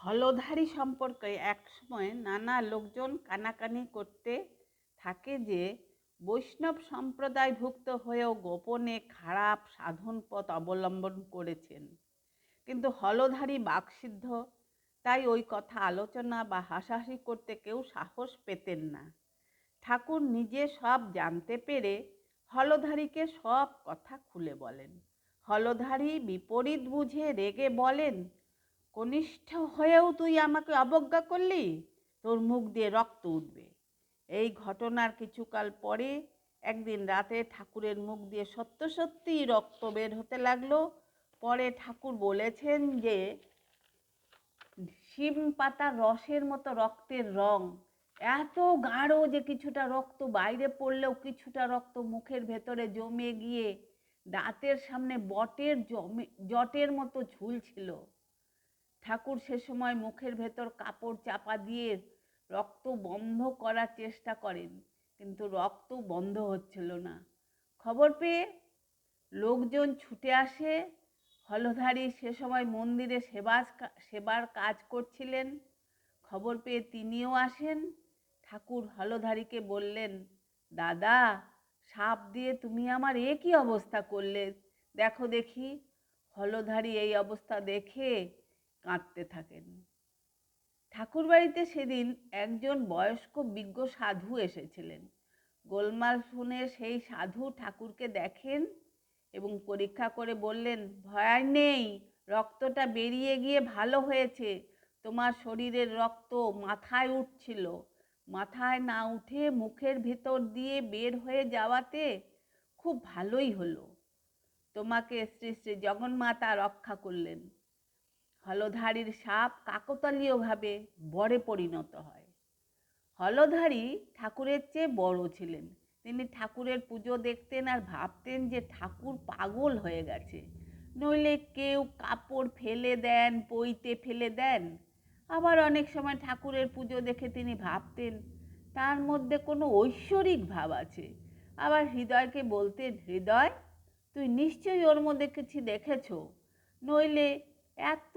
হলধারী সম্পর্কে একসময় নানা লোকজন কানাকানি করতে থাকে যে বৈষ্ণব সম্প্রদায়ভুক্ত হয়েও গোপনে খারাপ সাধন পথ অবলম্বন করেছেন। কিন্তু হলধারী বাকসিদ্ধ, তাই ওই কথা আলোচনা বা হাসাহাসি করতে কেউ সাহস পেতেন না। ঠাকুর নিজে সব জানতে পেরে হলধারীকে সব কথা খুলে বলেন। হলধারী বিপরীত বুঝে রেগে বলেন, কনিষ্ঠ হয়েও তুই আমাকে অবজ্ঞা করলি, তোর মুখ দিয়ে রক্ত উঠবে। এই ঘটনার কিছুকাল পরে একদিন রাতে ঠাকুরের মুখ দিয়ে সত্য সত্যিই রক্ত বের হতে লাগলো। পরে ঠাকুর বলেছেন যে শিম পাতার রসের মতো রক্তের রং এত গাঢ় যে কিছুটা রক্ত বাইরে পড়লেও কিছুটা রক্ত মুখের ভেতরে জমে গিয়ে দাঁতের সামনে জটের মতো ঝুলছিল। ঠাকুর সে সময় মুখের ভেতর কাপড় চাপা দিয়ে রক্ত বন্ধ করার চেষ্টা করেন, কিন্তু রক্ত বন্ধ হচ্ছিল না। খবর পেয়ে লোকজন ছুটে আসে। হলধারী সে সময় মন্দিরে সেবার কাজ করছিলেন। খবর পেয়ে তিনিও আসেন। ঠাকুর হলধারীকে বললেন, দাদা, সাপ দিয়ে তুমি আমার এ কি অবস্থা করলে, দেখো দেখি। হলধারী এই অবস্থা দেখে কাঁদতে থাকেন। ঠাকুর বাড়িতে সেদিন একজন বয়স্ক বিজ্ঞ সাধু এসেছিলেন। গোলমাল শুনে সেই সাধু ঠাকুরকে দেখেন এবং পরীক্ষা করে বললেন, ভয় নেই, রক্তটা বেরিয়ে গিয়ে ভালো হয়েছে। তোমার শরীরের রক্ত মাথায় উঠছিল, মাথায় না উঠে মুখের ভেতর দিয়ে বের হয়ে যাওয়াতে খুব ভালোই হলো। তোমাকে শ্রী শ্রী জগন্মাতা রক্ষা করলেন। হলধারীর সাপ কাকতালীয়ভাবে বরে পরিণত হয়। হলধারী ঠাকুরের চেয়ে বড় ছিলেন। তিনি ঠাকুরের পুজো দেখতেন আর ভাবতেন যে ঠাকুর পাগল হয়ে গেছে। নইলে কেউ কাপড় ফেলে দেন, পইতে ফেলে দেন। আবার অনেক সময় ঠাকুরের পুজো দেখে তিনি ভাবতেন তার মধ্যে কোনো ঐশ্বরিক ভাব আছে। আবার হৃদয়কে বলতেন, হৃদয়, তুই নিশ্চয়ই ওর মধ্যে কিছু দেখেছ, নইলে এত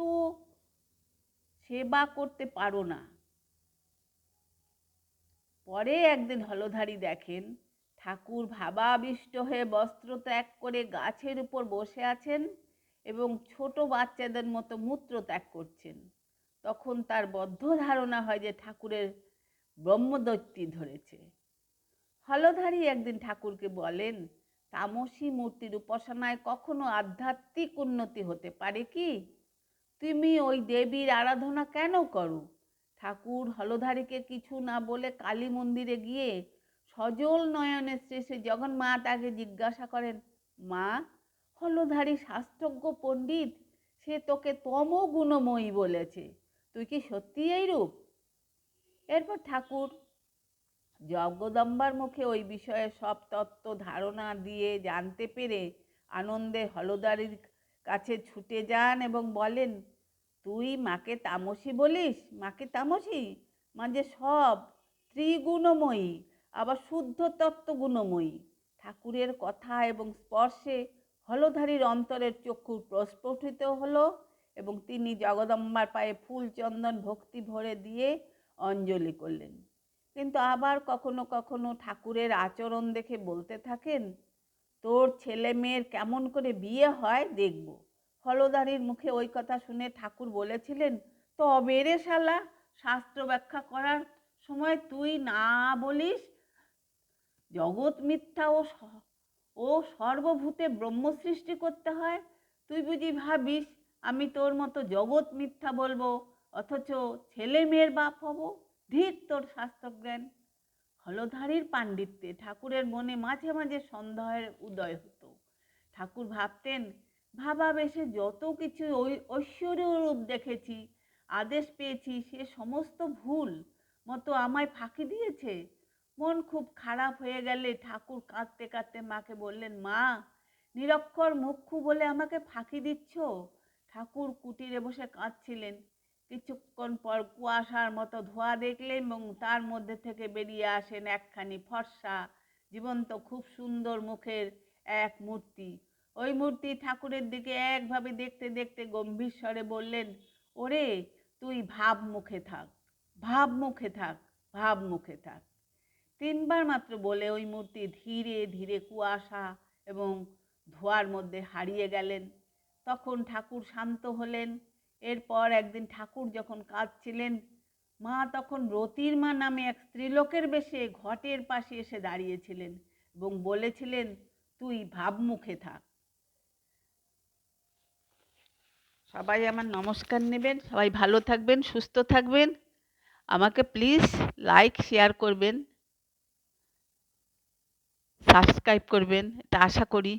সেবা করতে পারো না। পরে একদিন হলধারী দেখেন ঠাকুর ভাবাবিষ্ট হয়ে বস্ত্র ত্যাগ করে গাছের উপর বসে আছেন এবং ছোট বাচ্চাদের মতো মূত্র ত্যাগ করছেন। তখন তার বদ্ধ ধারণা হয় যে ঠাকুরের ব্রহ্মদৈত্যী ধরেছে। হলধারী একদিন ঠাকুরকে বলেন, তামসী মূর্তির উপাসনায় কখনো আধ্যাত্মিক উন্নতি হতে পারে কি? তুমি ওই দেবীর আরাধনা কেন করো? ঠাকুর হলধারীকে কিছু না বলে কালী মন্দিরে গিয়ে সজল নয়নে শ্রী শ্রী জগন্মাতাকে জিজ্ঞাসা করেন, মা, হলধারী শাস্ত্রজ্ঞ পণ্ডিত, সে তোকে তম গুণময়ী বলেছে, তুই কি সত্যি এইরূপ? এরপর ঠাকুর জগদম্বার মুখে ওই বিষয়ে সব তত্ত্ব ধারণা দিয়ে জানতে পেরে আনন্দে হলধারীর কাছে ছুটে যান এবং বলেন, তুই মাকে তামসী বলিস? মাকে তামসী? মা যে সব ত্রিগুণময়ী, আবার শুদ্ধ তত্ত্ব গুণময়ী। ঠাকুরের কথা এবং স্পর্শে হলধারীর অন্তরের চক্ষু প্রস্ফুটিত হলো এবং তিনি জগদম্বার পায়ে ফুল চন্দন ভক্তি ভরে দিয়ে অঞ্জলি করলেন। কিন্তু আবার কখনো কখনো ঠাকুরের আচরণ দেখে বলতে থাকেন, তোর ছেলে মেয়ের কেমন করে বিয়ে হয় দেখব। হলধারীর মুখে ওই কথা শুনে ঠাকুর বলেছিলেন, তবে রে শালা, শাস্ত্র ব্যাখ্যা করার সময় তুই না বলিস জগৎ মিথ্যা ও সর্বভূতে ব্রহ্ম সৃষ্টি করতে হয়? তুই বুঝি ভাবিস আমি তোর মতো জগৎ মিথ্যা বলবো অথচ ছেলে মেয়ের বাপ হব? ধিক তোর শাস্ত্রজ্ঞান! হলধারীর পাণ্ডিত্যে ঠাকুরের মনে মাঝে মাঝে সন্দেহের উদয় হতো। ঠাকুর ভাবতেন, ভাবাবেশে যত কিছু ঐশ্বর্য রূপ দেখেছি, আদেশ পেয়েছি, সে সমস্ত ভুল মতো আমায় ফাঁকি দিয়েছে। মন খুব খারাপ হয়ে গেলে ঠাকুর কাঁদতে কাঁদতে মাকে বললেন, মা, নিরক্ষর মুখ্যু বলে আমাকে ফাঁকি দিচ্ছ? ঠাকুর কুটিরে বসে কাঁদছিলেন। কিছুক্ষণ পর কুয়াশার মতো ধোঁয়া দেখলেন এবং তার মধ্যে থেকে বেরিয়ে আসেন একখানি ফর্সা, জীবন্ত, খুব সুন্দর মুখের এক মূর্তি। ওই মূর্তি ঠাকুরের দিকে একভাবে দেখতে দেখতে গম্ভীর স্বরে বললেন, ওরে, তুই ভাবমুখে থাক, ভাবমুখে থাক, ভাবমুখে থাক। 3 বার মাত্র বলে ওই মূর্তি ধীরে ধীরে কুয়াশা এবং ধোঁয়ার মধ্যে হারিয়ে গেলেন। তখন ঠাকুর শান্ত হলেন। এরপর একদিন ঠাকুর যখন কাঁদছিলেন, মা তখন রতির মা নামে এক স্ত্রীলোকের বেশে ঘটের পাশে এসে দাঁড়িয়েছিলেন এবং বলেছিলেন, তুই ভাবমুখে থাক। সবাই আমার নমস্কার নেবেন। সবাই ভালো থাকবেন, সুস্থ থাকবেন। আমাকে প্লিজ লাইক শেয়ার করবেন, সাবস্ক্রাইব করবেন, এটা আশা করি।